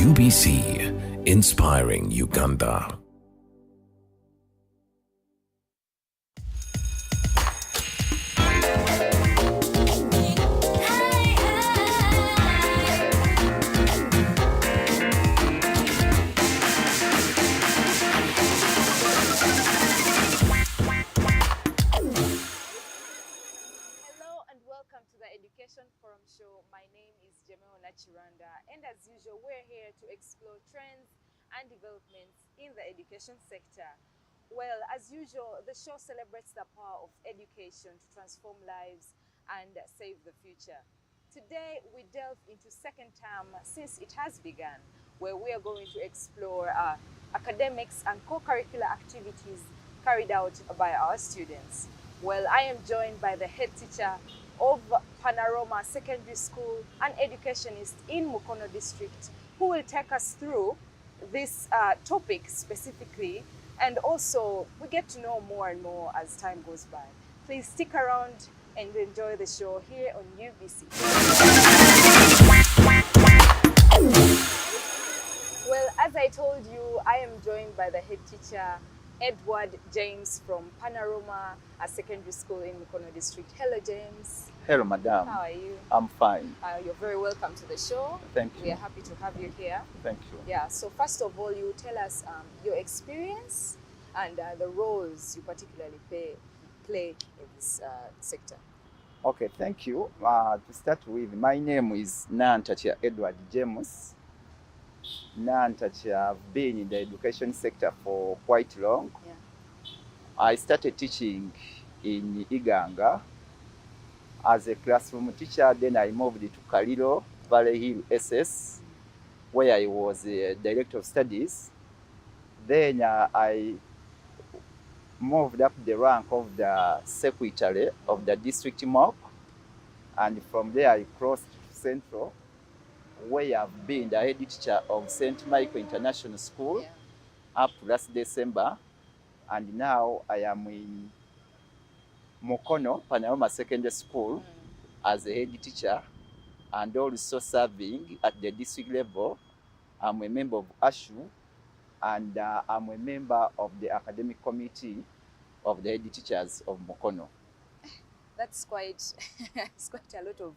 UBC, inspiring Uganda. Welcome to the Education Forum Show. My name is Jemeo Nachiranda, and as usual, we're here to explore trends and developments in the education sector. Well, as usual, the show celebrates the power of education to transform lives and save the future. Today, we delve into second term since it has begun, where we are going to explore academics and co-curricular activities carried out by our students. Well, I am joined by the head teacher of Panorama Secondary School, an educationist in Mukono district, who will take us through this topic specifically, and also we get to know more and more as time goes by. Please stick around and enjoy the show here on UBC. Well, as I told you, I am joined by the head teacher, Edward James from Panorama Secondary School in Mukono district. Hello, James. Hello, madam. How are you? I'm fine. You're very welcome to the show. Thank you. We are happy to have you here. Thank you. Yeah, so first of all, you tell us your experience and the roles you particularly play in this sector. Okay, thank you. To start with, my name is Nantacha Edward James. Nantacha, I've been in the education sector for quite long. Yeah. I started teaching in Iganga as a classroom teacher. Then I moved to Kaliro, Valley Hill SS, where I was a director of studies. Then I moved up the rank of the secretary of the district MOC, and from there I crossed to Central, where I've been the head teacher of St. Michael International School up to last December, and now I am in Mukono Panorama Secondary School as a head teacher, and also serving at the district level. I'm a member of ASHU, and I'm a member of the academic committee of the head teachers of Mukono. That's quite, it's quite a lot of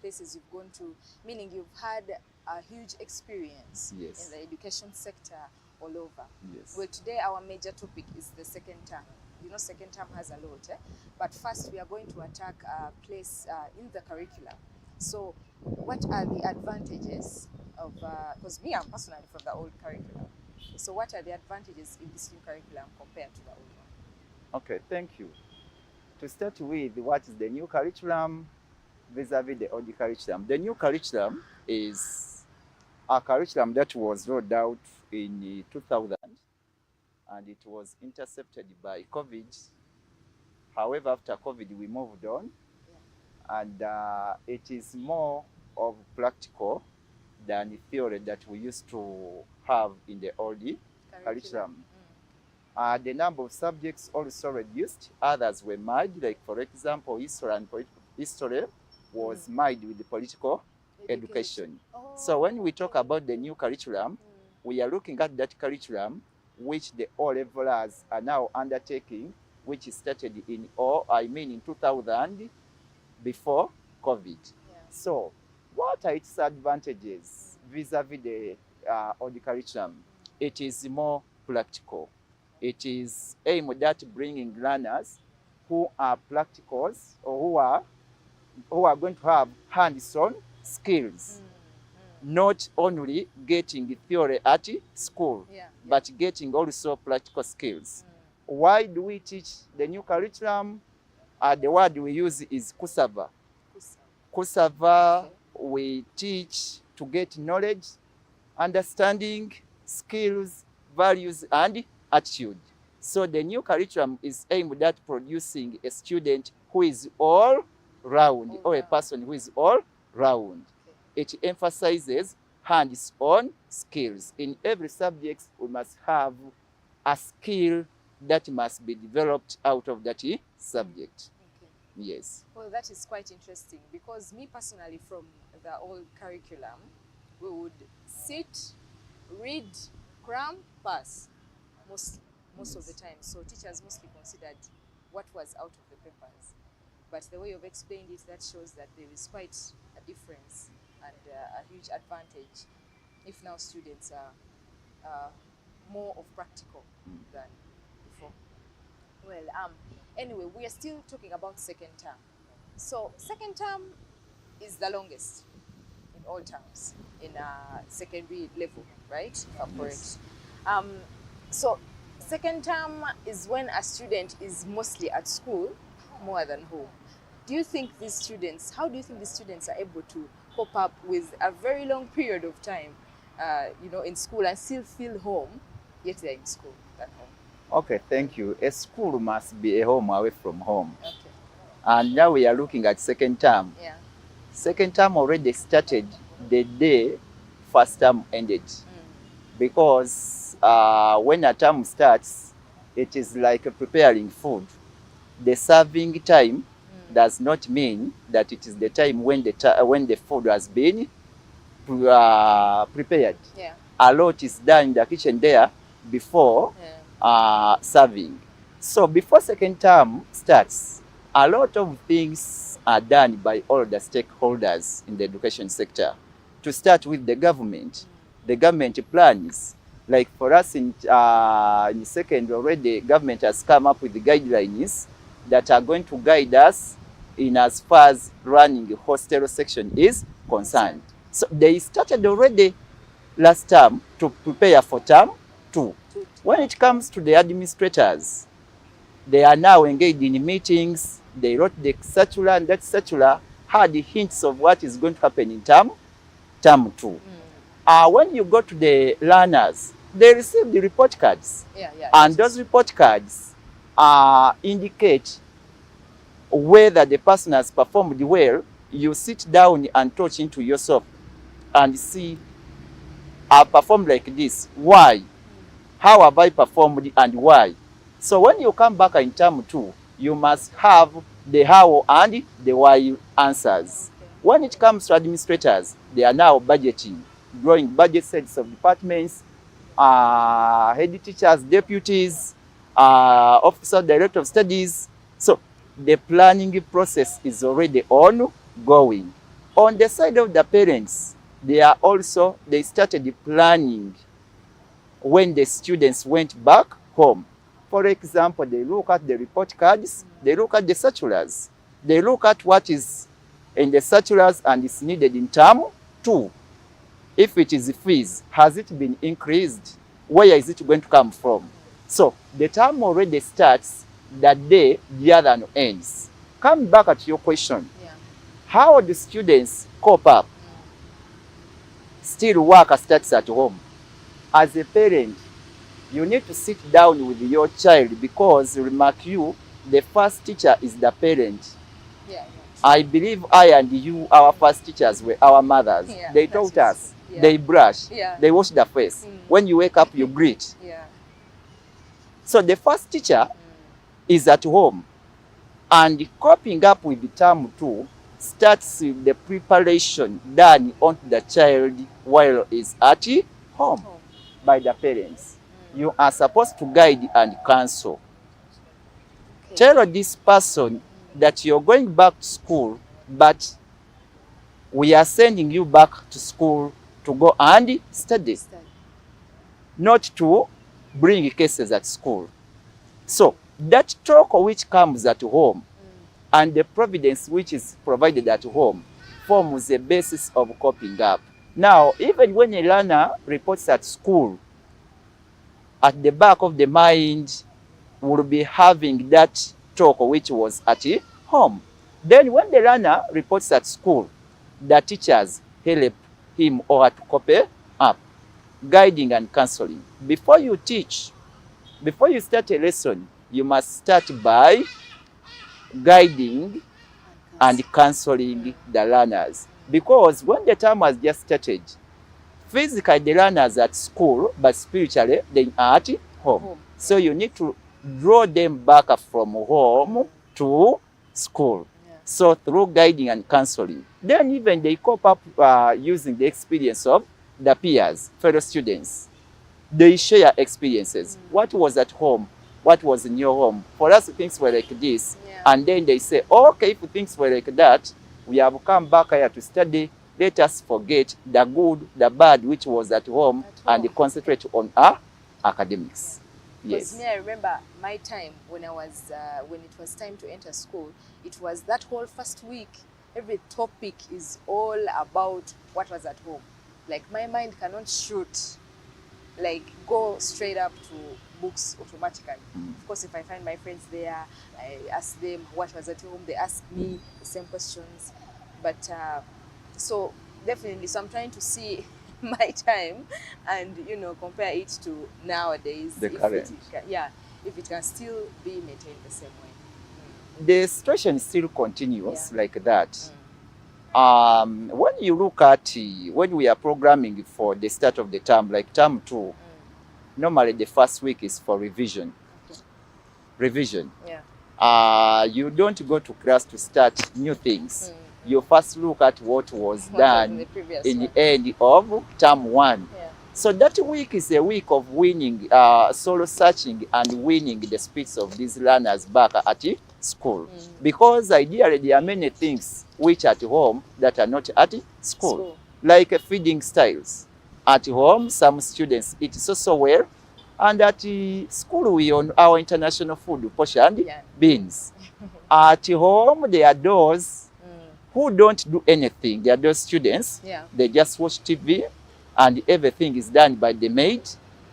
places you've gone to, meaning you've had a huge experience in the education sector all over. Yes. Well, today our major topic is the second term. You know, second term has a lot, but first we are going to attack a place in the curriculum. So what are the advantages of, because me, I'm personally from the old curriculum. So what are the advantages in this new curriculum compared to the old one? Okay, thank you. To start with, what is the new curriculum vis-a-vis the old curriculum? The new curriculum is a curriculum that was rolled out in 2000, and it was intercepted by COVID. However, after COVID, we moved on, and it is more of practical than theory that we used to have in the old curriculum. The number of subjects also reduced. Others were merged, like for example, history and history was merged with the political education. Oh. So when we talk about the new curriculum, we are looking at that curriculum which the O-levelers are now undertaking, which started in 2000 before COVID. Yeah. So what are its advantages vis-a-vis the old curriculum? It is more practical. It is aimed at bringing learners who are practicals, or who are going to have hands-on skills, not only getting theory at school, but getting also practical skills. Why do we teach the new curriculum? The word we use is kusava. Kusava, we teach to get knowledge, understanding, skills, values, and attitude. So the new curriculum is aimed at producing a student who is all round, or a person who is all round. It emphasizes hands-on skills. In every subject, we must have a skill that must be developed out of that subject. Yes. Well, that is quite interesting, because me personally, from the old curriculum, we would sit, read, cram, pass, most of the time. So teachers mostly considered what was out of the papers. But the way you've explained it, that shows that there is quite a difference and a huge advantage if now students are more of practical than before. Well, anyway, we are still talking about second term. So second term is the longest in all terms in secondary level, right? If I'm correct. So second term is when a student is mostly at school more than home. Do you think these students, how do you think these students are able to cope up with a very long period of time, in school and still feel home, yet they're in school than home? Okay, thank you. A school must be a home away from home. Okay. And now we are looking at second term. Yeah. Second term already started the day first term ended. Because when a term starts, it is like preparing food. The serving time does not mean that it is the time when the food has been prepared. Yeah. A lot is done in the kitchen there before serving. So before second term starts, a lot of things are done by all the stakeholders in the education sector. To start with the government plans. Like for us in second already, government has come up with the guidelines that are going to guide us in as far as running the hostel section is concerned. So they started already last term to prepare for term 2. When it comes to the administrators, they are now engaged in meetings. They wrote the circular, and that circular had the hints of what is going to happen in term 2. When you go to the learners, they receive the report cards. And those report cards indicate whether the person has performed well. You sit down and touch into yourself and see, I performed like this. Why? How have I performed and why? So when you come back in term 2, you must have the how and the why answers. When it comes to administrators, they are now budgeting, drawing budget sets of departments, head teachers, deputies, officer, director of studies. So the planning process is already ongoing. On the side of the parents, they started the planning when the students went back home. For example, they look at the report cards, they look at the circulars, they look at what is in the circulars and is needed in term 2. If it is fees, has it been increased? Where is it going to come from? So the term already starts the day the other one ends. Come back at your question. How do students cope up? Still work starts at home. As a parent, you need to sit down with your child because, remark you, the first teacher is the parent. I believe I and you, our first teachers were our mothers. They taught us. They brush. They wash their face. When you wake up, you greet. So the first teacher is at home. And coping up with the term 2 starts with the preparation done on the child while is at home by the parents. You are supposed to guide and counsel. Tell this person that you're going back to school, but we are sending you back to school to go and study, not to bring cases at school. So that talk which comes at home and the providence which is provided at home forms the basis of coping up. Now, even when a learner reports at school, at the back of the mind will be having that talk which was at home. Then when the learner reports at school, the teachers help him or her to copy up, guiding and counseling. Before you teach, before you start a lesson, you must start by guiding and counseling the learners. Because when the term has just started, physically the learners at school, but spiritually they are at home. So you need to draw them back from home to school. So through guiding and counseling, then even they cope up using the experience of the peers, fellow students. They share experiences. What was at home? What was in your home? For us, things were like this. Yeah. And then they say, oh, okay, if things were like that, we have come back here to study. Let us forget the good, the bad, which was at home, and concentrate on our academics. Because Yes. me, I remember my time when when it was time to enter school, it was that whole first week, every topic is all about what was at home. Like my mind cannot shoot, like go straight up to books automatically. Of course, if I find my friends there, I ask them what was at home, they ask me the same questions. But so definitely, so I'm trying to see my time and compare it to nowadays. The current. If it can still be maintained the same way. The situation still continues like that. Mm. When you look at when we are programming for the start of the term, like term 2, normally the first week is for revision. Okay. Revision. Yeah. You don't go to class to start new things. You first look at what was done in the end of term 1. Yeah. So that week is a week of winning, soul searching and winning the spirits of these learners back at school. Because ideally there are many things which at home that are not at school. Like feeding styles. At home, some students eat so well, and at school we own our international food, posh and beans. At home, there are those who don't do anything. They are those students. They just watch TV and everything is done by the maid.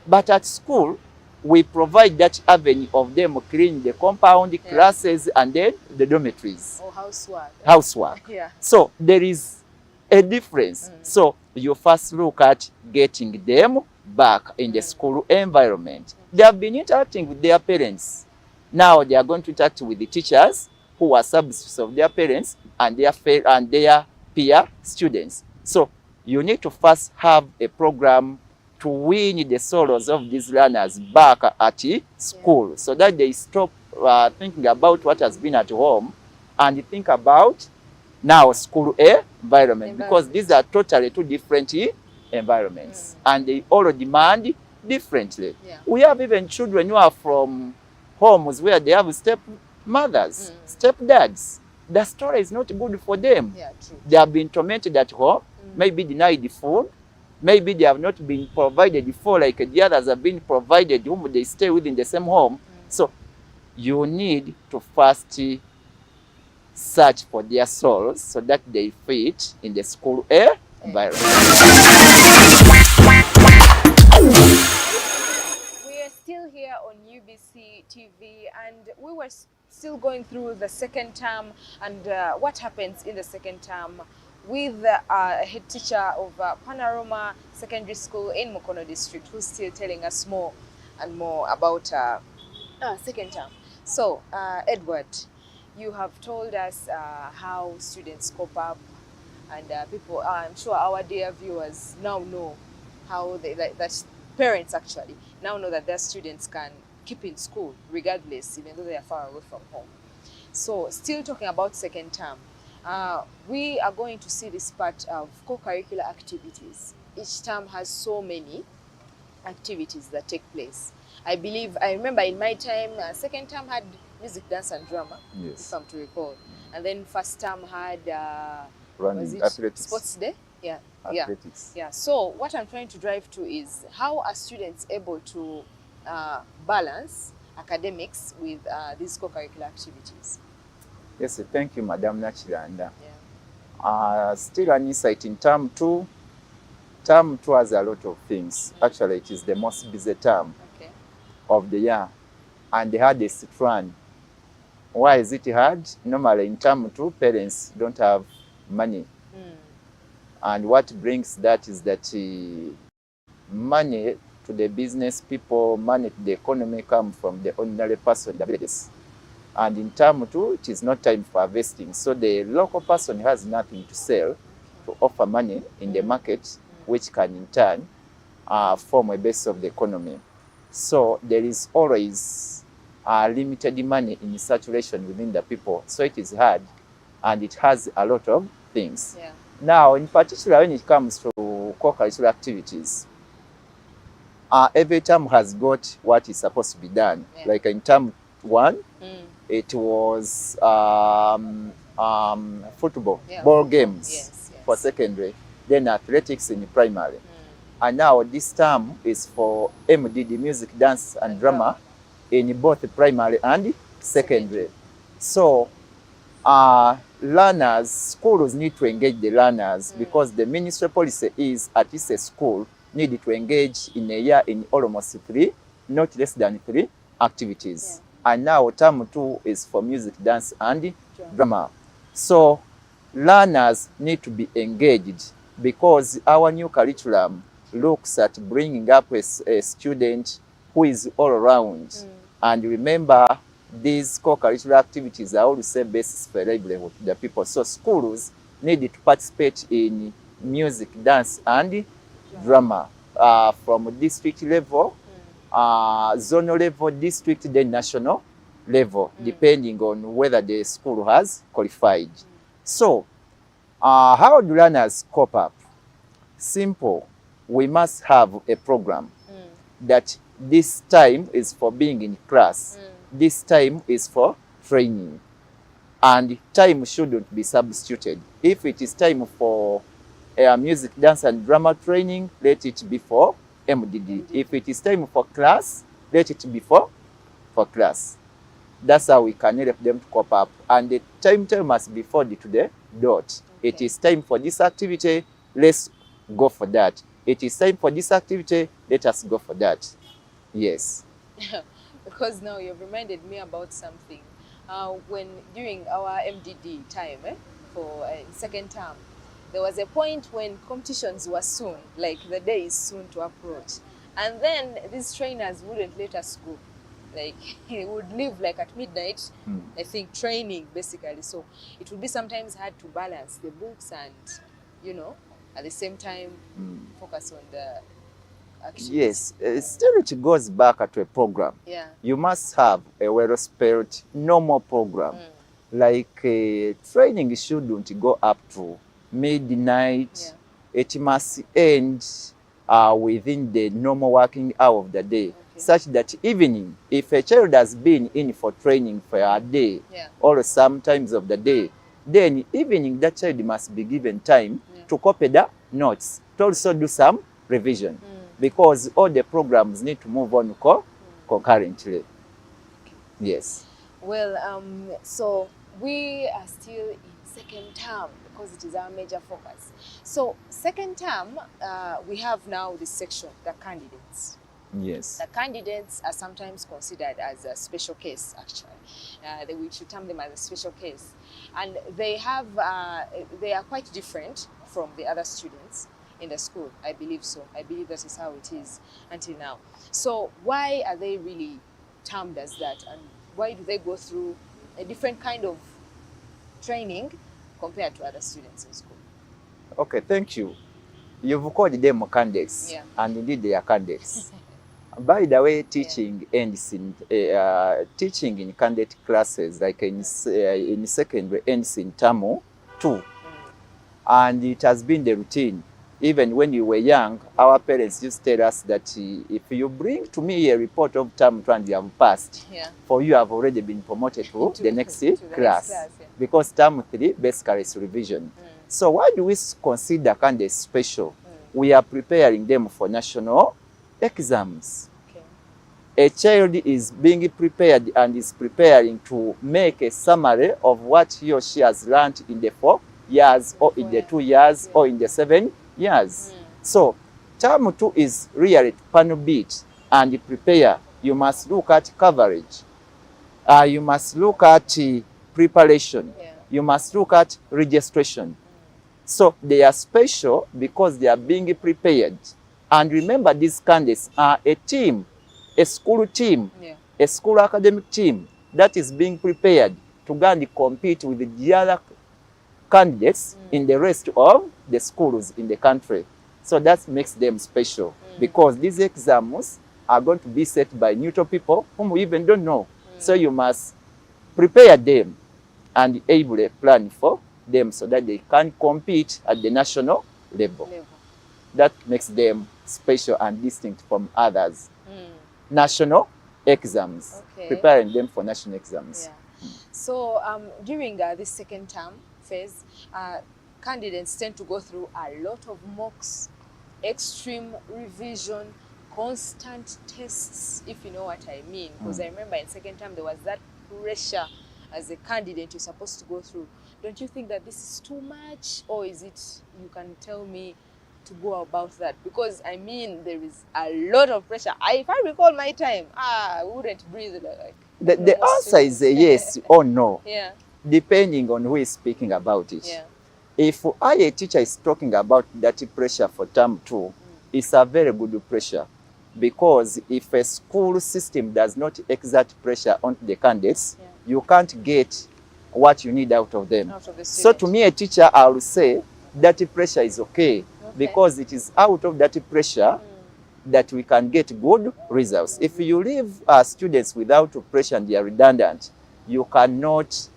But at school, we provide that avenue of them cleaning the compound, classes, and then the dormitories. Or housework. Housework. Yeah. So there is a difference. So you first look at getting them back in the school environment. They have been interacting with their parents. Now they are going to interact with the teachers who are substitutes of their parents and their peer students. So you need to first have a program to win the souls of these learners back at school, so that they stop thinking about what has been at home and think about now school environment, because these are totally two different environments and they all demand differently. We have even children who are from homes where they have stepmothers, stepdads. The story is not good for them. True. They have been tormented at home, maybe denied food, maybe they have not been provided for like the others have been provided whom they stay within the same home. So you need to first search for their souls so that they fit in the school environment. We are still here on UBC TV and we were still going through the second term and what happens in the second term with the head teacher of Panorama Secondary School in Mukono District, who's still telling us more and more about second term. So, Edward, you have told us how students cope up, and people, I'm sure our dear viewers now know how that parents actually now know that their students can keep in school regardless, even though they are far away from home. So, still talking about second term, we are going to see this part of co-curricular activities. Each term has so many activities that take place. I remember in my time, second term had music, dance, and drama, if I'm to recall. And then first term had Running, athletics. Sports day. Athletics. Yeah. So what I'm trying to drive to is how are students able to balance academics with these co-curricular activities? Yes, thank you, Madam Nachiranda. Still an insight in term 2. Term 2 has a lot of things. Actually, it is the most busy term of the year and the hardest one. Why is it hard? Normally in term 2, parents don't have money. And what brings that is that money to the business people, money to the economy come from the ordinary person. And in term 2, it is not time for harvesting. So the local person has nothing to sell, to offer money in the market, which can in turn form a base of the economy. So there is always limited money in circulation within the people. So it is hard. and it has a lot of things. Yeah. Now, in particular, when it comes to co-curricular activities, every term has got what is supposed to be done. Yeah. Like in term 1, it was football, ball games Yes. for secondary, then athletics in primary. And now this term is for MDD, music, dance and drama, in both primary and secondary. So learners, schools need to engage the learners because the ministry policy is at least a school need to engage in a year in almost 3, not less than 3 activities. Yeah. And now term 2 is for music, dance and drama. So learners need to be engaged because our new curriculum looks at bringing up a student who is all around. And remember, these co-curricular activities are also basis for livelihood to the people. So schools need to participate in music, dance and drama from district level, zonal level, district, then national level, depending on whether the school has qualified. So how do learners cope up? Simple. We must have a program that this time is for being in class. This time is for training. And time shouldn't be substituted. If it is time for music, dance and drama training, let it be for MDD. If it is time for class, let it be for class. That's how we can help them to cope up. And the timetable must be followed to the dot. Okay. It is time for this activity, let's go for that. It is time for this activity, let us go for that. Yes. Because now you've reminded me about something. When during our MDD time for second term, there was a point when competitions were soon, like the day is soon to approach. And then these trainers wouldn't let us go. Like, he would leave like at midnight, I think, training basically. So it would be sometimes hard to balance the books and, you know, at the same time, focus on the activities. Yes, still it goes back to a program. Yeah. You must have a well-spelled normal program. Like training shouldn't go up to midnight. Yeah. It must end within the normal working hour of the day. Such that evening, if a child has been in for training for a day or some times of the day, then evening that child must be given time to copy the notes, to also do some revision, because all the programs need to move on concurrently. Yes. Well, so we are still in second term because it is our major focus. So second term, we have now this section, the candidates. Yes. The candidates are sometimes considered as a special case, actually. We should term them as a special case. And they have, they are quite different from the other students in the school. I believe so. I believe that is how it is until now. So why are they really termed as that? And why do they go through a different kind of training compared to other students in school? Okay, thank you. You've called them candidates, and indeed they are candidates. By the way, teaching ends in teaching in candidate classes, like in secondary, ends in term 2, and it has been the routine. Even when you were young, our parents used to tell us that if you bring to me a report of term 2 and you have passed, for you have already been promoted to the next class, because term 3 basically is revision. So why do we consider candidates special? We are preparing them for national exams. A child is being prepared and is preparing to make a summary of what he or she has learned in the 4 years or in the 2 years or in the 7 years. So term 2 is really to panel beat and prepare. You must look at coverage. You must look at preparation. You must look at registration. So they are special because they are being prepared. And remember, these candidates are a team, a school team, a school academic team that is being prepared to go and compete with the other candidates in the rest of the schools in the country. So that makes them special because these exams are going to be set by neutral people whom we even don't know. So you must prepare them and ably plan for them so that they can compete at the national level. That makes them special and distinct from others. National exams, preparing them for national exams. So during this second term phase, candidates tend to go through a lot of mocks, extreme revision, constant tests, if you know what I mean. Because I remember in second term there was that pressure as a candidate you're supposed to go through. Don't you think that this is too much, or is it, you can tell me to go about that? Because I mean there is a lot of pressure. If I recall my time, I wouldn't breathe like. The answer is a yes or no, Yeah. depending on who is speaking about it. Yeah. If I, a teacher, is talking about that pressure for term 2, it's a very good pressure, because if a school system does not exert pressure on the candidates, you can't get what you need out of them. So to me, a teacher, I will say that pressure is okay, because it is out of that pressure that we can get good results. If you leave students without pressure and they are redundant, you cannot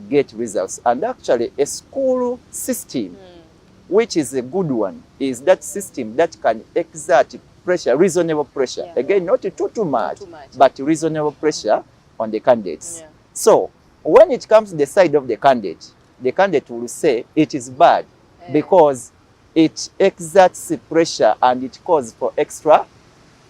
get results. And actually, a school system, which is a good one, is that system that can exert pressure, reasonable pressure. Again, not too much, but reasonable pressure on the candidates. So when it comes to the side of the candidate will say it is bad because it exerts pressure and it calls for extra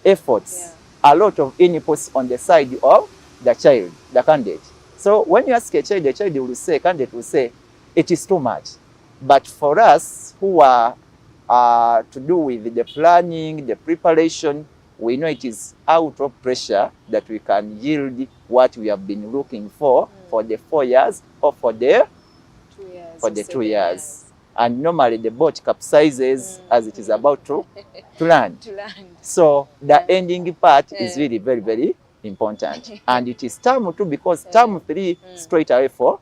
efforts, a lot of inputs on the side of the child, the candidate. So when you ask a child, the child will say, candidate will say, it is too much. But for us who are to do with the planning, the preparation, we know it is out of pressure that we can yield what we have been looking for the 4 years or for the 2 years. And normally the boat capsizes as it is about to land. So the ending part is really very, very important. And it is term 2 because term 3 straight away for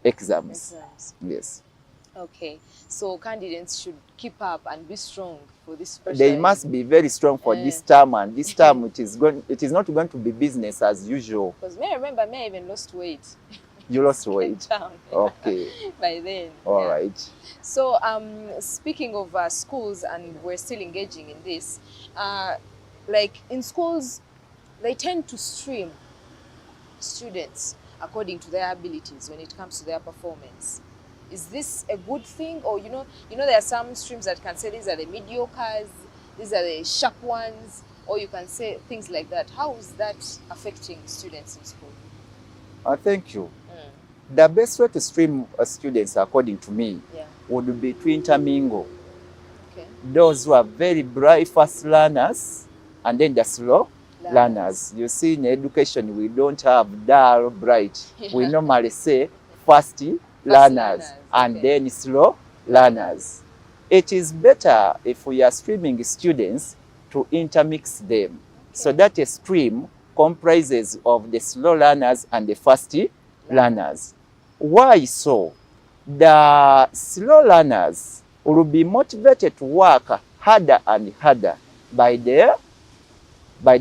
exams. Yes. Okay. So candidates should keep up and be strong for this pressure. They must be very strong for this term, and this term it is not going to be business as usual. Because I remember I even lost weight. You lost weight? Okay. By then. All right. So speaking of schools, and we're still engaging in this, like in schools, they tend to stream students according to their abilities when it comes to their performance. Is this a good thing? Or, you know, there are some streams that can say these are the mediocres, these are the sharp ones, or you can say things like that. How is that affecting students in school? Thank you. The best way to stream students, according to me, would be to intermingle. Those who are very bright fast learners and then the slow learners. You see, in education, we don't have dull, bright. We normally say fast learners and then slow learners. It is better if we are streaming students to intermix them so that a stream comprises of the slow learners and the fast learners. Why so? The slow learners will be motivated to work harder and harder by the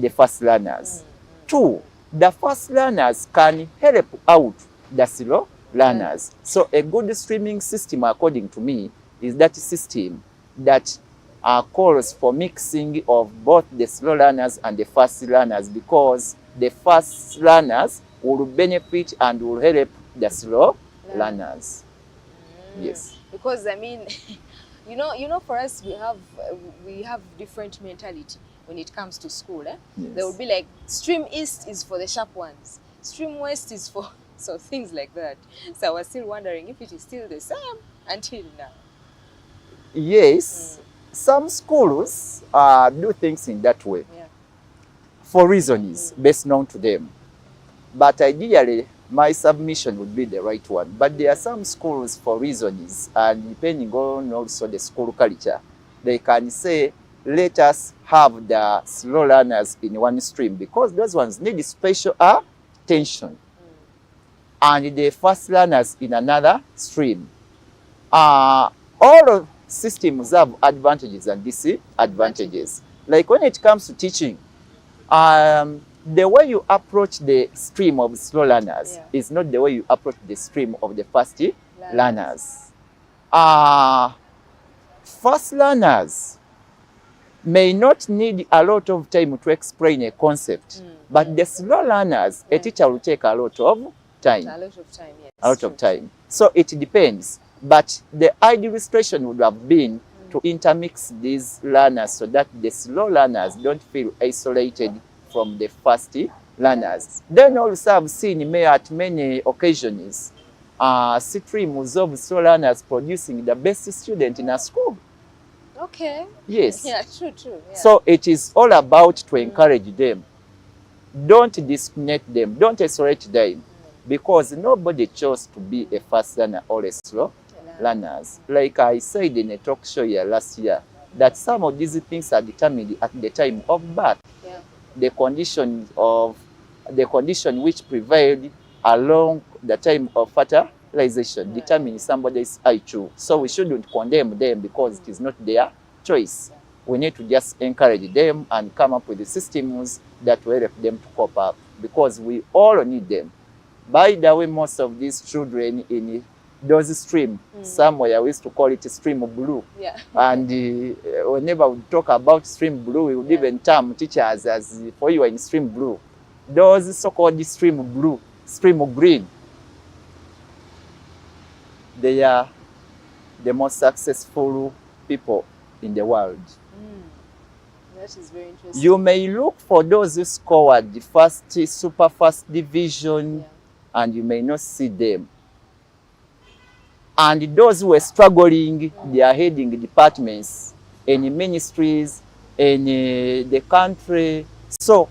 fast learners. 2, the fast learners can help out the slow learners. So a good streaming system, according to me, is that system that calls for mixing of both the slow learners and the fast learners, because the fast learners will benefit and will help the slow learners. Yes. Because I mean, you know, for us we have different mentality when it comes to school. Yes. There will be like stream east is for the sharp ones, stream west is for things like that. So I was still wondering if it is still the same until now. Yes, some schools do things in that way for reasons best known to them. But ideally, my submission would be the right one. But there are some schools for reasons, and depending on also the school culture, they can say, let us have the slow learners in one stream because those ones need special attention. And the fast learners in another stream. All systems have advantages and disadvantages. Like when it comes to teaching, the way you approach the stream of slow learners Yeah. is not the way you approach the stream of the fast learners. Fast learners may not need a lot of time to explain a concept, but the slow learners, a teacher will take a lot of time. A lot of time, yes. A lot of time. So it depends. But the ideal illustration would have been to intermix these learners so that the slow learners don't feel isolated from the fast learners. Then also I've seen at many occasions streams of slow learners producing the best student in a school. Okay. Yes. Yeah, true. Yeah. So it is all about to encourage them. Don't discriminate them. Don't isolate them. Because nobody chose to be a fast learner or a slow learners. Like I said in a talk show here last year, that some of these things are determined at the time of birth. Yeah. The condition which prevailed along the time of fertilization determines somebody's IQ. So we shouldn't condemn them because it is not their choice. We need to just encourage them and come up with the systems that will help them to cope up, because we all need them. By the way, most of these children in those stream, somewhere we used to call it stream blue. Yeah. And whenever we talk about stream blue, we would even term teachers as for you are in stream blue. Those so-called stream blue, stream green, they are the most successful people in the world. That is very interesting. You may look for those who scored the first, super fast division, and you may not see them. And those who were struggling, they are heading departments, in ministries, in the country. So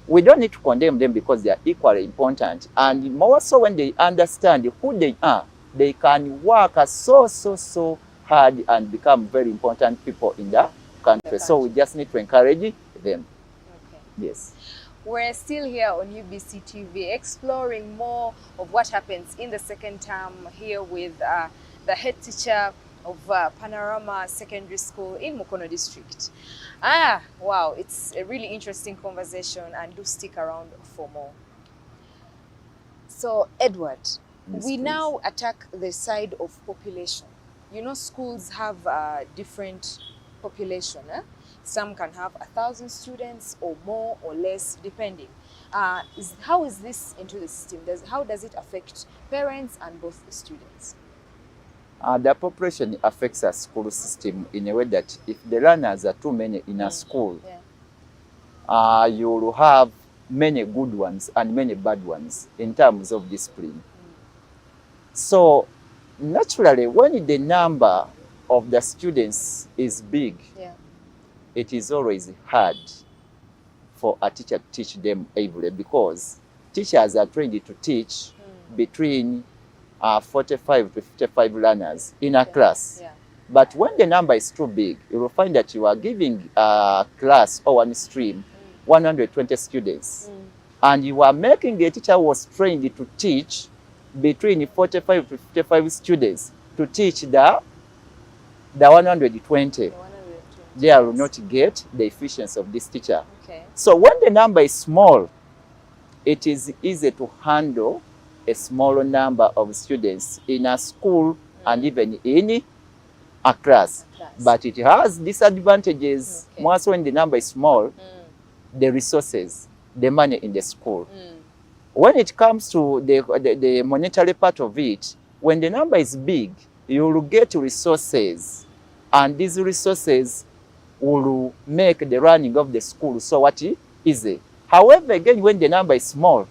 we don't need to condemn them because they are equally important. And more so when they understand who they are, they can work so hard and become very important people in the country. So we just need to encourage them. Okay. Yes. We're still here on UBC TV exploring more of what happens in the second term here with the head teacher of Panorama Secondary School in Mukono District. Wow, it's a really interesting conversation, and do stick around for more. So, Edward, Yes, we please. now attack the side of population. You know, schools have different population. Some can have 1,000 students or more or less, depending. How is this into the system? How does it affect parents and both the students? The population affects a school system in a way that if the learners are too many in a school, you will have many good ones and many bad ones in terms of discipline. So naturally, when the number of the students is big, it is always hard for a teacher to teach them ably, because teachers are trained to teach between 45 to 55 learners in a class. But when the number is too big, you will find that you are giving a class or one stream 120 students. And you are making a teacher who was trained to teach between 45 to 55 students to teach the 120. They will not get the efficiency of this teacher. Okay. So when the number is small, it is easy to handle a smaller number of students in a school and even in a class. But it has disadvantages. Once when the number is small, the resources, the money in the school. When it comes to the monetary part of it, when the number is big, you will get resources, and these resources will make the running of the school so easy. However, again, when the number is small,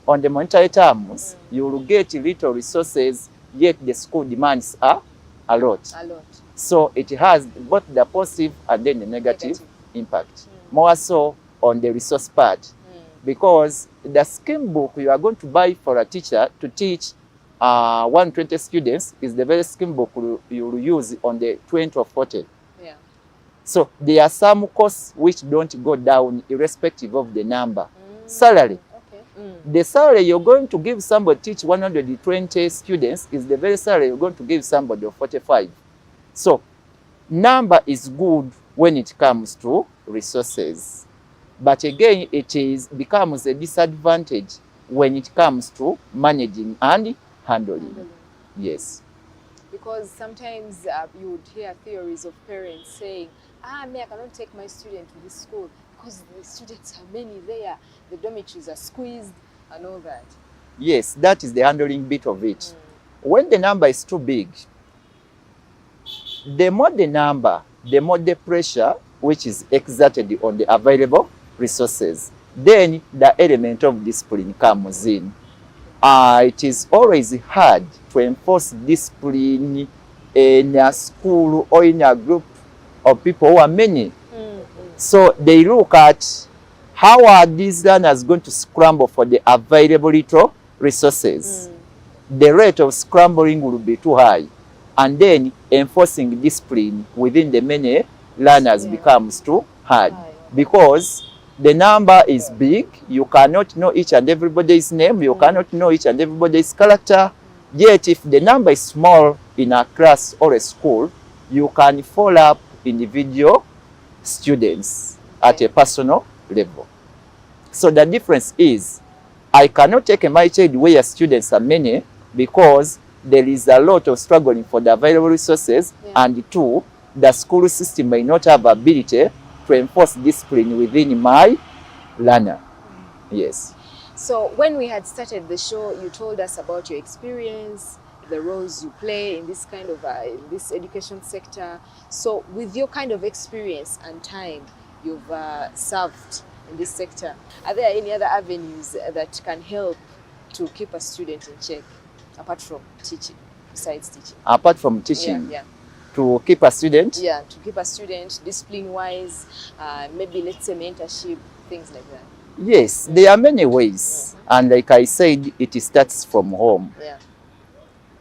on the monetary terms, you will get little resources, yet the school demands a lot. So it has both the positive and then the negative impact. More so on the resource part. Because the scheme book you are going to buy for a teacher to teach 120 students is the very scheme book you will use on the 20 or 40. So there are some costs which don't go down irrespective of the number. Salary. The salary you're going to give somebody teach 120 students is the very salary you're going to give somebody of 45. So number is good when it comes to resources. But again, becomes a disadvantage when it comes to managing and handling. Yes. Because sometimes you would hear theories of parents saying, me, I cannot take my student to this school because the students are many there, the dormitories are squeezed and all that. Yes, that is the handling bit of it. When the number is too big, the more the number, the more the pressure which is exerted on the available resources. Then the element of discipline comes in. It is always hard to enforce discipline in a school or in a group of people who are many. So they look at how are these learners going to scramble for the available little resources. The rate of scrambling will be too high. And then enforcing discipline within the many learners becomes too hard. Because the number is big, you cannot know each and everybody's name, you cannot know each and everybody's character. Yet if the number is small in a class or a school, you can follow up individual students at a personal level. So the difference is, I cannot take my child where students are many because there is a lot of struggling for the available resources, and two, the school system may not have ability to enforce discipline within my learner. Yes. So when we had started the show, you told us about your experience, the roles you play in this kind of in this education sector. So with your kind of experience and time you've served in this sector, are there any other avenues that can help to keep a student in check apart from teaching, besides teaching? Apart from teaching? To keep a student? Yeah, to keep a student discipline-wise, maybe let's say mentorship, things like that. Yes, there are many ways. And like I said, it starts from home.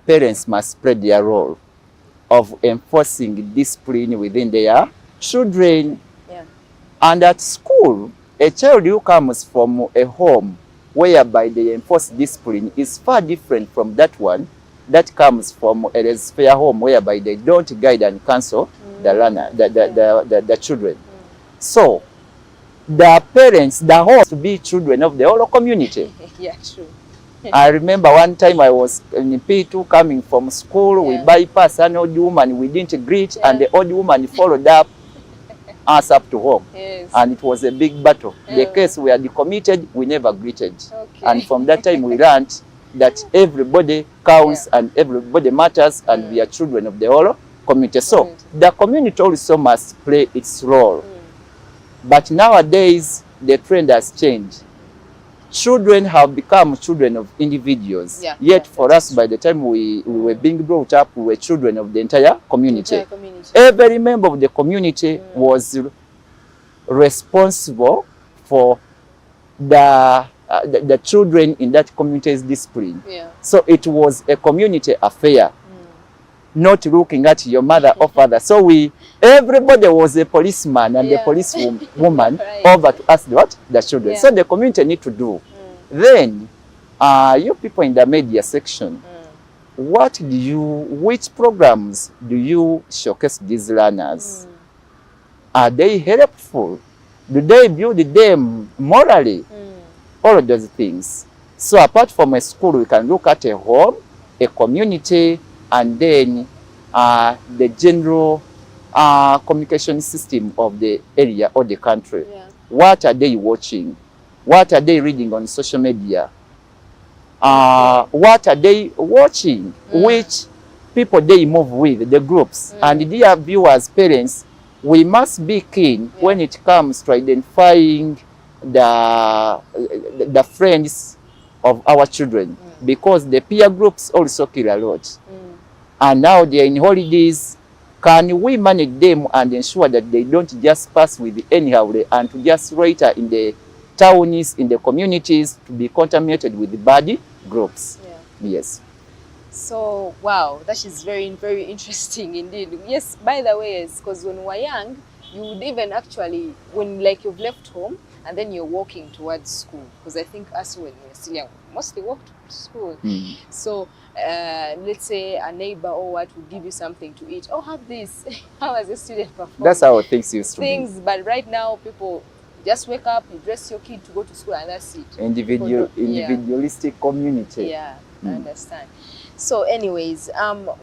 Parents must play their role of enforcing discipline within their children. And at school, a child who comes from a home whereby they enforce discipline is far different from that one that comes from a laissez-faire home whereby they don't guide and counsel the learner, the children. So the parents, the whole to be children of the whole community. True. I remember one time I was in P2 coming from school, we bypassed an old woman, we didn't greet, and the old woman followed up us up to home. And it was a big battle. The case we had committed, we never greeted. And from that time we learned that everybody counts and everybody matters, and we are children of the whole community. So the community also must play its role. But nowadays the trend has changed. Children have become children of individuals. Yet for us, by the time we were being brought up, we were children of the entire community. Every member of the community was responsible for the children in that community's discipline. So it was a community affair, not looking at your mother or father. So everybody was a policeman and a policewoman over to ask the children. So the community need to do. Then, you people in the media section, which programs do you showcase these learners? Are they helpful? Do they build them morally? All of those things. So apart from a school, we can look at a home, a community, and then the general communication system of the area or the country. What are they watching? What are they reading on social media? What are they watching? Which people they move with, the groups. And dear viewers, parents, we must be keen when it comes to identifying the friends of our children, because the peer groups also kill a lot. And now they are in holidays. Can we manage them and ensure that they don't just pass with anyhow and to just later in the towns, in the communities, to be contaminated with the bad groups? Yes. So, wow, that is very, very interesting indeed. Yes, by the way, because when we were young, you would even actually, when like you've left home and then you're walking towards school, because I think us when we were still young, mostly walked to school. So let's say a neighbor or what would give you something to eat. Oh, have this. How has a student performed? That's how things used to be. But right now people just wake up, you dress your kid to go to school, and that's it. Individualistic community. Yeah, I understand. So anyways,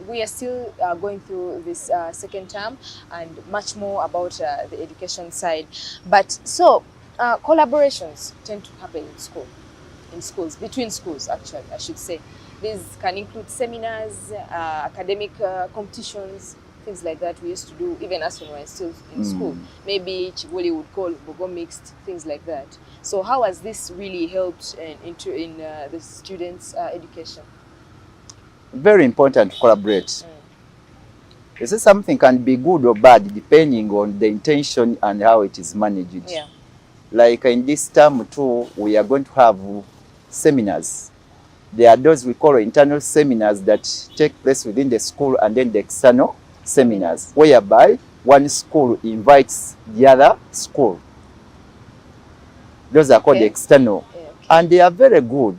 we are still going through this second term and much more about the education side. But so collaborations tend to happen in schools, between schools actually, I should say. These can include seminars, academic competitions, things like that we used to do even as when we were still in school. Maybe Chiguli would call Bogo Mixed, things like that. So how has this really helped in the students' education? Very important to collaborate. You see, something can be good or bad depending on the intention and how it is managed. Yeah. Like in this term too, we are going to have seminars. There are those we call internal seminars that take place within the school, and then the external seminars, whereby one school invites the other school. Those are called external. Yeah, okay. And they are very good.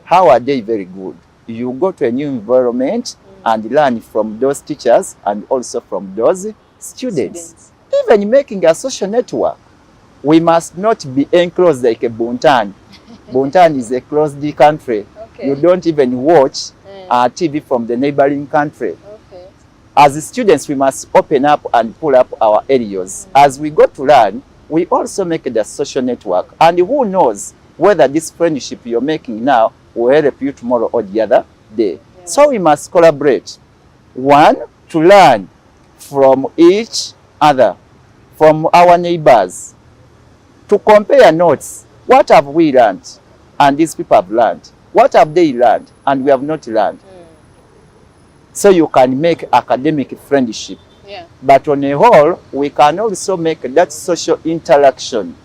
How are they very good? You go to a new environment and learn from those teachers and also from those students. Even making a social network. We must not be enclosed like a Buntan. Buntan is a closed country. Okay. You don't even watch TV from the neighboring country. Okay. As students, we must open up and pull up our areas. As we go to learn, we also make the social network. And who knows whether this friendship you're making now will help you tomorrow or the other day. Yeah. So we must collaborate. One, to learn from each other, from our neighbors, to compare notes. What have we learned? And these people have learned. What have they learned? And we have not learned. So you can make academic friendship. Yeah. But on a whole, we can also make that social interaction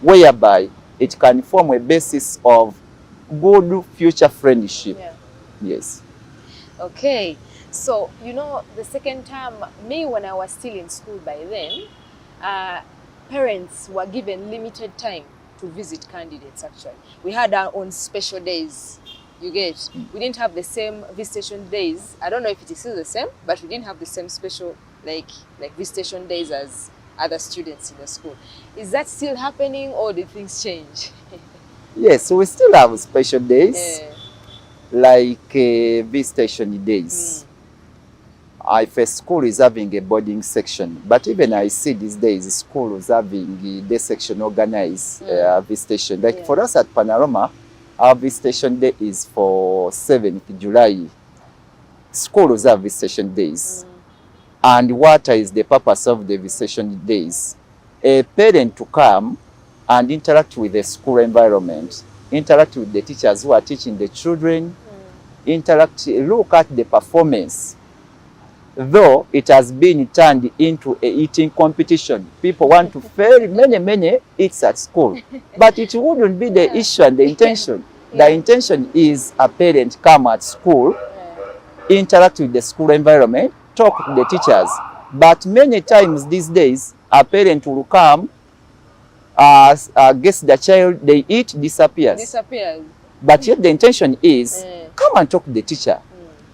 whereby it can form a basis of good future friendship. Yeah. Yes. Okay. So, you know, the second term, me when I was still in school by then, parents were given limited time to visit candidates actually. We had our own special days, you get. We didn't have the same visitation days. I don't know if it is still the same, but we didn't have the same special like visitation days as other students in the school. Is that still happening or did things change? Yes, so we still have special days, like visitation days. If a school is having a boarding section, but even I see these days schools having day section organized visitation. Like for us at Panorama, our visitation day is for 7th July. Schools have visitation days. And what is the purpose of the visitation days? A parent to come and interact with the school environment, interact with the teachers who are teaching the children, look at the performance. Though it has been turned into a eating competition. People want to fail many eats at school. But it wouldn't be the issue and the intention. The intention is a parent come at school, interact with the school environment, talk to the teachers. But many times these days, a parent will come, guess the child, they eat, disappears. But yet the intention is, come and talk to the teacher.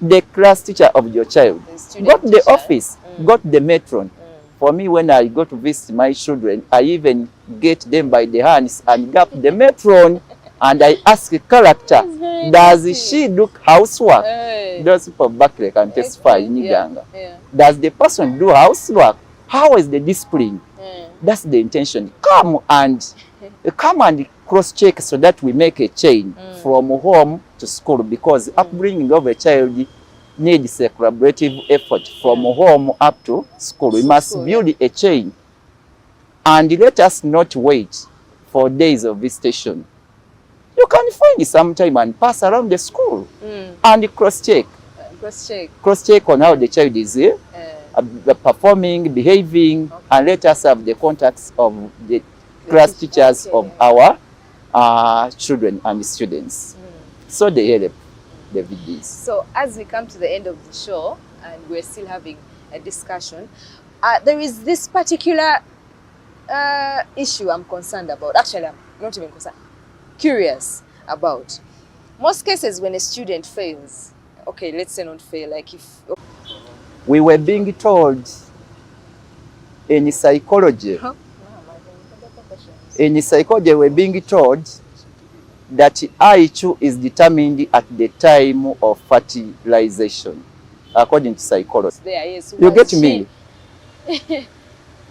The class teacher of your child. Go to the office, go to the matron. For me, when I go to visit my children, I even get them by the hands and go to the matron and I ask the character, does she do housework? Those people back there can testify in Uganda. Does the person do housework? How is the discipline? That's the intention. Come and cross-check so that we make a chain from home to school, because upbringing of a child needs a collaborative effort from home up to school. We must build a chain. And let us not wait for days of visitation. You can find some time and pass around the school and cross-check. Cross-check on how the child is performing, behaving, and let us have the contacts of the class teachers of our children and students. So they help the VDs. So as we come to the end of the show and we're still having a discussion, there is this particular issue I'm concerned about. Actually, I'm not even concerned. Curious about. Most cases when a student fails, okay, let's say not fail, like if... We were being told in psychology, In psychology, we're being told that IQ is determined at the time of fertilization, according to psychology. There, yes. You get me?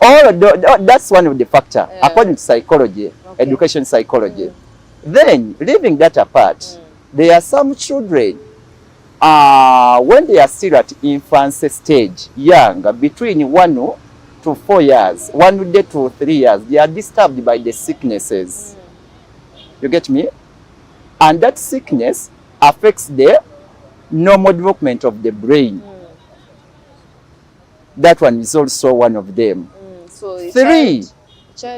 That's one of the factors, according to psychology, education psychology. Then, leaving that apart, there are some children, when they are still at infancy stage, young, between 1 to 4 years, 1 day to 3 years, they are disturbed by the sicknesses. You get me? And that sickness affects the normal development of the brain. That one is also one of them. So 3,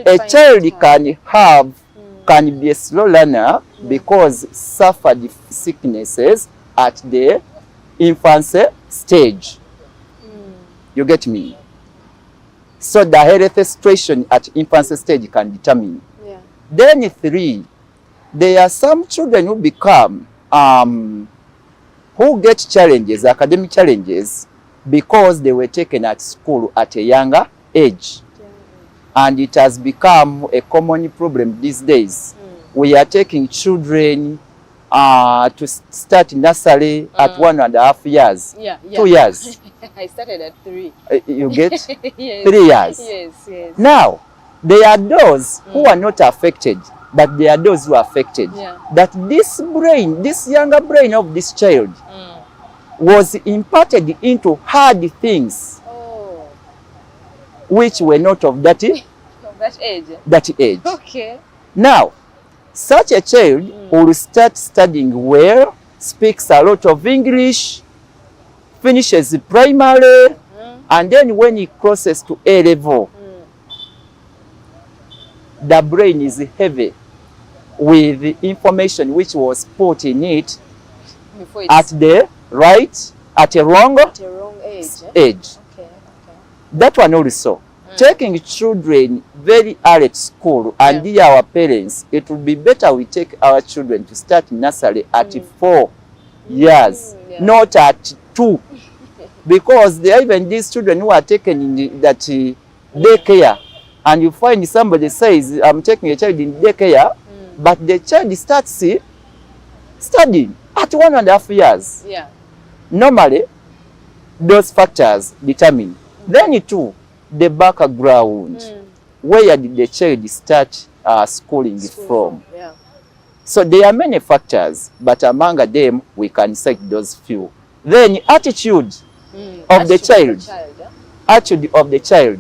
a child can be a slow learner because suffered sicknesses at the infancy stage. You get me? So the health situation at infancy stage can determine. Then 3, there are some children who become, who get challenges, academic challenges, because they were taken at school at a younger age. And it has become a common problem these days. We are taking children to start nursery at 1.5 years, 2 years. I started at 3. You get? Yes. 3 years. Yes. Now, there are those who are not affected, but there are those who are affected. That this brain, this younger brain of this child, was imparted into hard things, which were not of that age. That age. Okay. Now, such a child will start studying well, speaks a lot of English, finishes primary, and then when he crosses to A level, the brain is heavy with the information which was put in it at a wrong age. That one also. Taking children very early at school and dear our parents, it would be better we take our children to start nursery at 4 years, not at 2. Because there are even these children who are taken in that daycare, and you find somebody says, I'm taking a child in daycare, but the child starts studying at 1.5 years. Normally, those factors determine. Then 2, the background. Where did the child start schooling from? So there are many factors, but among them we can cite those few. Then attitude of the child. Attitude of the child.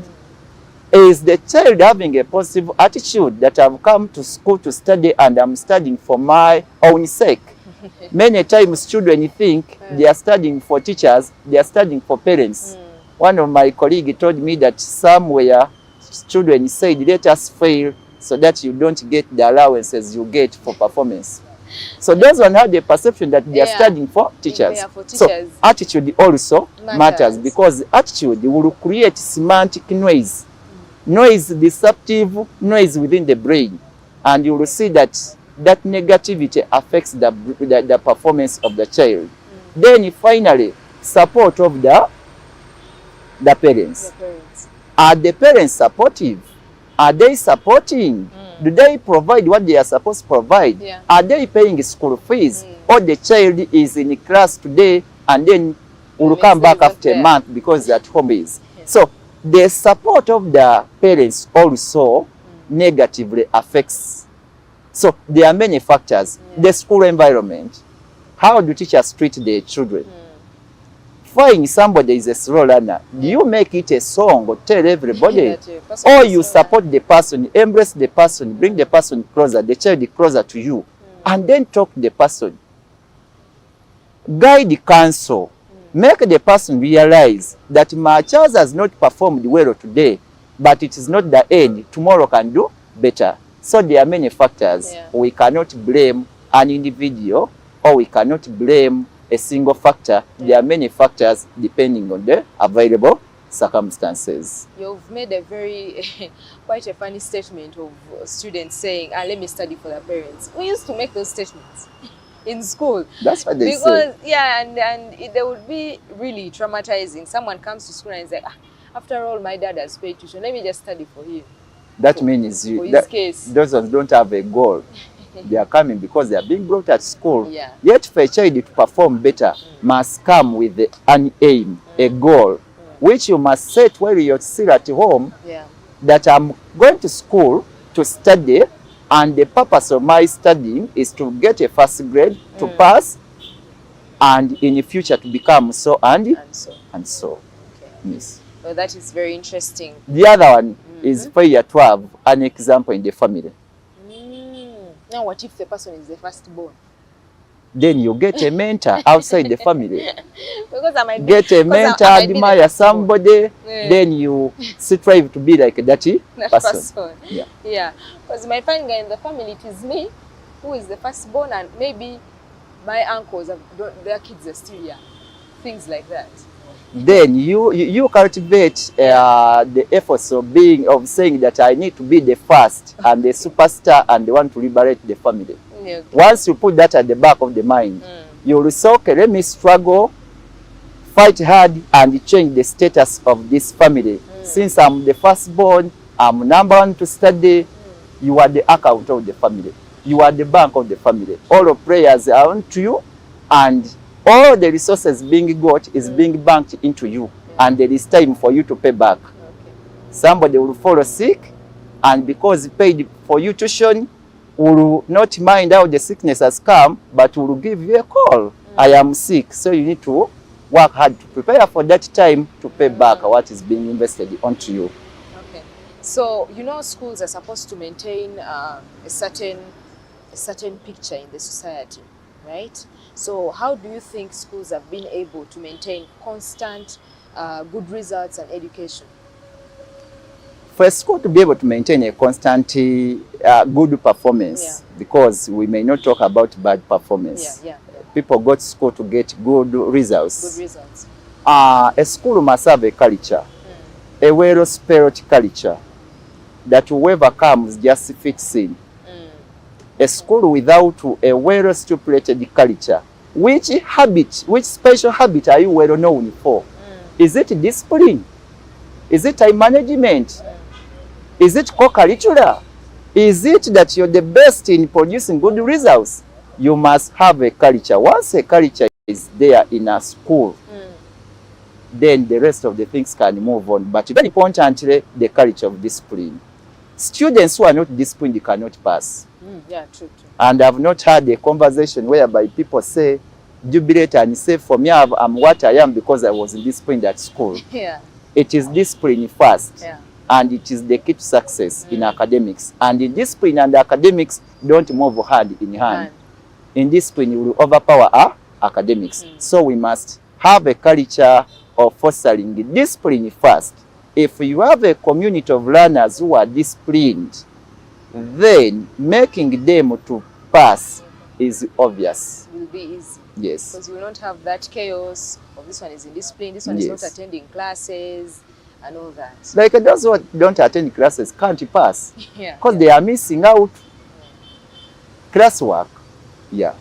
Is the child having a positive attitude that I've come to school to study and I'm studying for my own sake? Many times children think they are studying for teachers, they are studying for parents. One of my colleagues told me that somewhere children said, let us fail so that you don't get the allowances you get for performance. So those one have the perception that they are studying for teachers. So attitude also matters because attitude will create semantic noise. Noise, disruptive noise within the brain. And you will see that that negativity affects the performance of the child. Then finally, support of the parents. Are the parents supportive? Are they supporting? Do they provide what they are supposed to provide? Are they paying school fees? Or the child is in class today and then will come back after a month because at home is. So the support of the parents also negatively affects. So there are many factors. The school environment. How do teachers treat their children? Find somebody is a slow learner. Do you make it a song or tell everybody? Or you support the person, embrace the person, bring the person closer, the child closer to you, and then talk to the person. Guide the counsel. Make the person realize that my child has not performed well today, but it is not the end. Tomorrow can do better. So there are many factors. We cannot blame an individual, or we cannot blame a single factor. There are many factors depending on the available circumstances. You've made a very, quite a funny statement of students saying, let me study for the parents. We used to make those statements in school. That's what they say. Yeah, and they would be really traumatizing. Someone comes to school and is like, after all, my dad has paid tuition, let me just study for him. That means for his case. those ones don't have a goal. They are coming because they are being brought at school. Yeah. Yet for a child to perform better must come with an aim, a goal, which you must set while you're still at home, Yeah. that I'm going to school to study, and the purpose of my studying is to get a first grade, to pass, and in the future to become so and so. Okay. Yes. Well, that is very interesting. The other one is for year 12, an example in the family. Now, what if the person is the firstborn? Then you get a mentor outside the family. Because I might Get a mentor, admire somebody, then you strive to be like that person. Yeah. Yeah. Because my find guy in the family, it is me who is the firstborn, and maybe my uncles, their kids are still young. Things like that. Then you cultivate the efforts of saying that I need to be the first and the superstar and the one to liberate the family. Okay. Once you put that at the back of the mind, you will say, okay, let me struggle, fight hard, and change the status of this family. Since I'm the firstborn, I'm number one to study, you are the account of the family. You are the bank of the family. All the prayers are onto you, and all the resources being got is being banked into you, and there is time for you to pay back. Okay. Somebody will fall sick, and because he paid for you tuition, will not mind how the sickness has come, but will give you a call. I am sick, so you need to work hard to prepare for that time to pay back what is being invested onto you. Okay. So, you know, schools are supposed to maintain a certain picture in the society, right? So how do you think schools have been able to maintain constant good results and education? For a school to be able to maintain a constant good performance, because we may not talk about bad performance. People go to school to get good results. Good results. A school must have a culture, a well-spelled culture, that whoever comes just fits in. A school without a well-stipulated culture, which special habit are you well known for? Is it discipline? Is it time management? Is it co-curricular? Is it that you're the best in producing good results? You must have a culture. Once a culture is there in a school, then the rest of the things can move on. But very importantly, the culture of discipline. Students who are not disciplined cannot pass. Yeah, true. And I've not had a conversation whereby people say, jubilate and say, for me, I'm what I am because I was disciplined at school. Yeah. It is discipline first. Yeah. And it is the key to success in academics. And in discipline and academics don't move hand in hand. In discipline, you will overpower academics. So we must have a culture of fostering discipline first. If you have a community of learners who are disciplined, then making them to pass is obvious. It will be easy. Yes. Because you will not have that chaos of this one is in discipline, this one is not attending classes and all that. Like those who don't attend classes can't pass. Because they are missing out classwork. Yeah.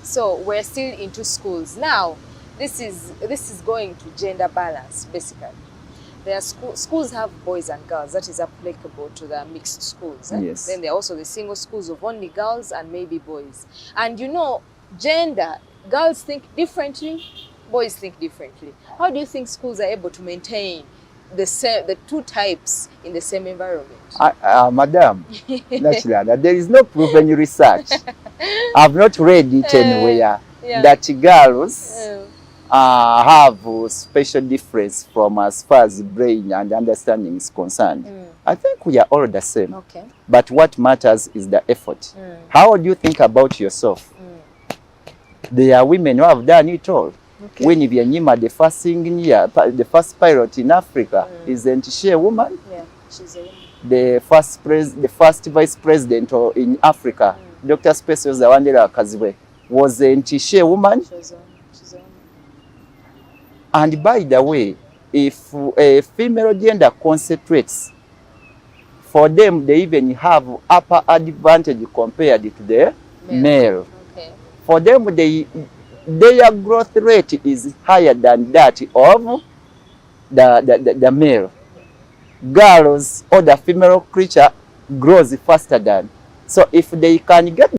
So we're still into schools. Now, this is going to gender balance, basically. There are schools have boys and girls. That is applicable to the mixed schools. Yes. Then there are also the single schools of only girls and maybe boys. And you know, gender, girls think differently, boys think differently. How do you think schools are able to maintain the two types in the same environment? Madam, naturally, there is no proven research. I've not read it anywhere that girls have special difference from as far as brain and understanding is concerned. I think we are all the same. Okay. But what matters is the effort. How do you think about yourself? There are women who have done it all. Okay. Winnie Byanyima, the first singer, the first pilot in Africa, isn't she a woman? Yeah, she's a woman. The first vice president in Africa, Dr. Specioza Wandera Kaziwe, wasn't she a woman? She's a woman. And by the way, if a female gender concentrates, for them they even have upper advantage compared to the male. Okay. For them, their growth rate is higher than that of the male. girls or the female creature grows faster than. So if they can get